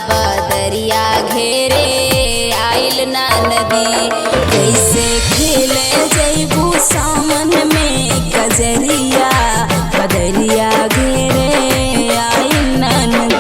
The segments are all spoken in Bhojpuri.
बदरिया घेरे आइल ना नदी। कैसे खेले जैबू सामन में कजरिया, बदरिया घेरे आइल ना नदी।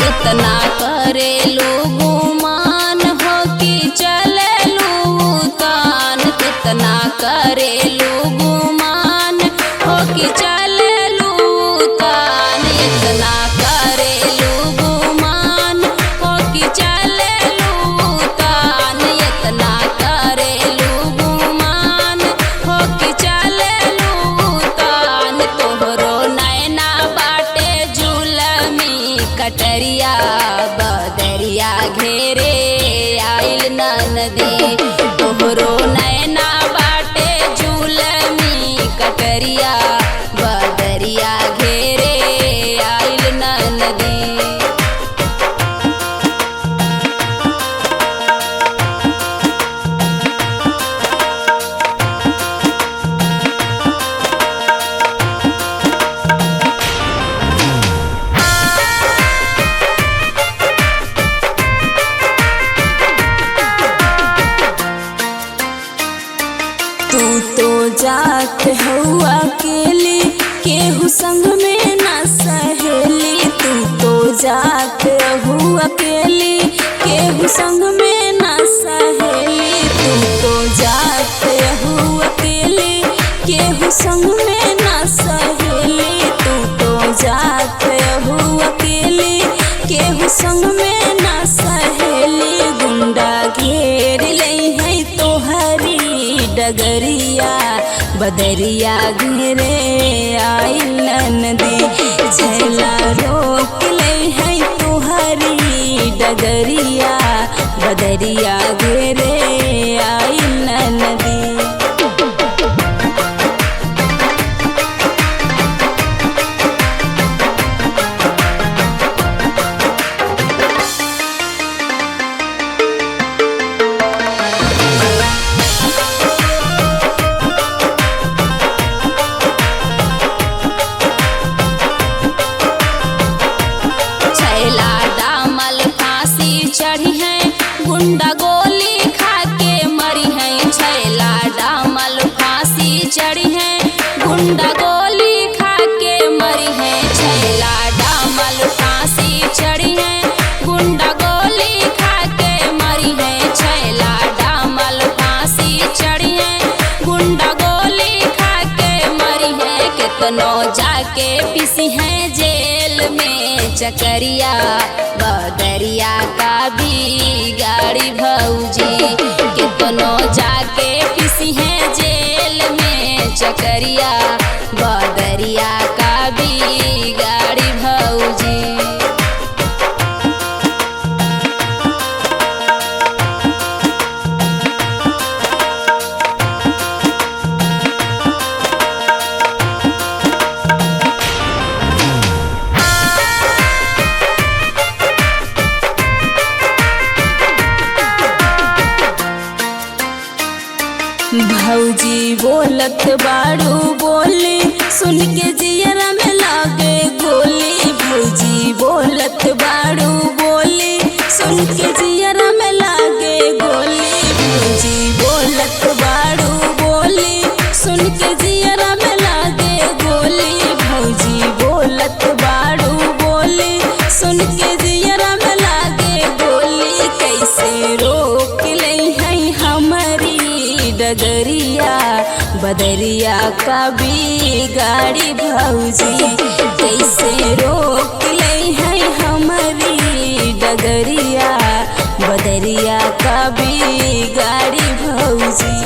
इतना करे लोगो मान हो कि चले लूतान, कितना करे लोगो मान हो कि चले लूतान, इतना करे लोगो मान हो कि चले लूतान, इतना करे लोगो मान हो कि चले लूतान। तोहरो नैना बाटे जुलमी कटरिया, बदरिया घेरे आइल ना नदी। तोहरो नैना बाटे जुलमी कटरिया, बदरिया घेरे आइल ना नदी। तू तो जात हवा अकेली, केहू संग में ना सहेली। तू तो जात हवा अकेली, केहू संग में ना सहेली। तू तो जात हवा अकेली, केहू संग में ना सहेली। तू तो जात हवा अकेली, केहू संग में ना सहेली। गुंडा घेर लई है तोहरी डगरिया, बदरिया घेरे आइल ना नदी। झैला रोक ले है तोहरी डगरिया, बदरिया घेरे आइल ना नदी। छैला दामल फांसी चढ़ी है, गुंडा गोली खा के मरी है। छैला दामल फांसी चढ़ी है, गुंडा गोली खा के मरी है। छैला दामल फांसी चढ़ी है, गुंडा गोली खा के मरी है। छैला दामल फांसी चढ़ी है, गुंडा गोली खा के मरी है। कितनो जाके पिसी है जेल में चकरिया, बदरिया का भी गाड़ी भौजी। कितनो जाके पिसी है जेल में चकरिया, बदरिया का भी गाड़ी भौजी। भौजी बोलत बाड़ू बोली, सुन के जियरा में लागे गोली। भौजी बोलत बाड़ू बोली, सुन के जियरा में लागे गोली। भौजी बोलत बाड़ू बोली, सुन के जियरा में लागे गोली। भौजी बोलत बाड़ू बोली, सुन के जियरा में लागे गोली। कैसे रोक ले है हमारी डगरिया, बदरिया का भी गाड़ी भौजी। कैसे रोक ले है हमारी डगरिया, बदरिया का भी गाड़ी भौजी।